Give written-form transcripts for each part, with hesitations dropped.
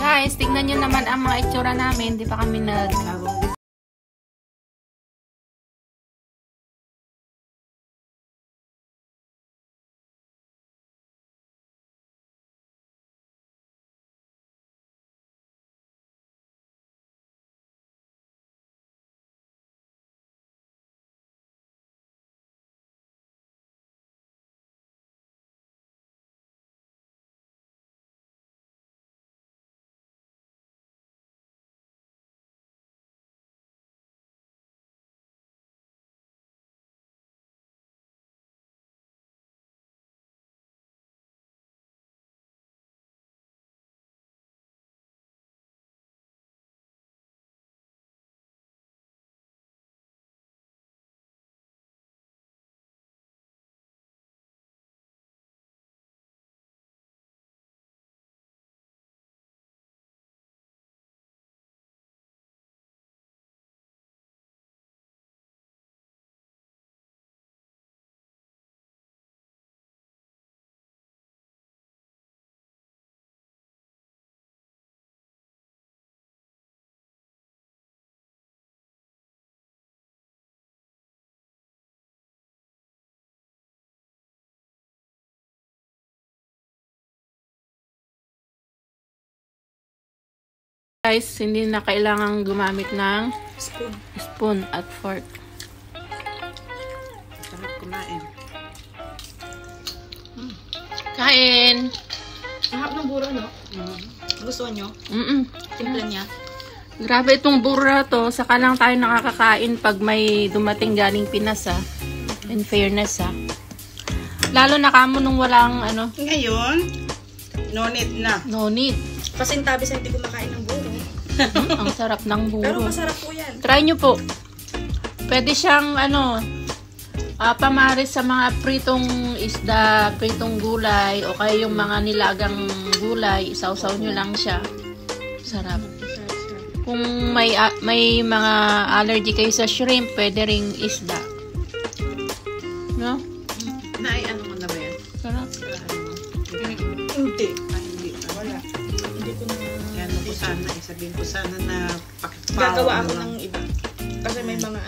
Guys, tignan nyo naman ang mga itsura namin. Di pa kami guys, hindi na kailangang gumamit ng spoon at fork. Sarap kumain. Kain! Mahap ng buro, no? Gusto nyo? Timple niya. Grabe itong bura to. Saka lang tayo nakakakain pag may dumating galing Pinas, ha. In fairness, ha. Lalo na kamo nung walang, ano. Ngayon, no need na. No need. Kasi tabi sa hindi kumakain ng buro. Ang sarap ng buro. Pero masarap po yan. Try nyo po. Pwede siyang, ano, pamaris sa mga pritong isda, pritong gulay, o kaya yung mga nilagang gulay, isawsaw nyo lang siya. Sarap. Kung may mga allergy kayo sa shrimp, pwede ring isda. No? Ano mo na ba yan? Sarap. Hindi. Hindi. Wala. Hindi ko na... Yan mo sana. Sabihin ko sana na gagawa ako ng iba. Kasi may mga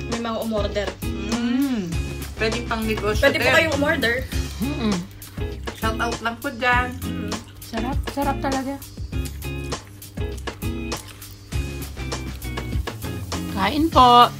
may mga umorder. Pwede pang negosyo. Pwede po kayong umorder. Shout out lang po dyan. Sarap. Sarap talaga. Kain po.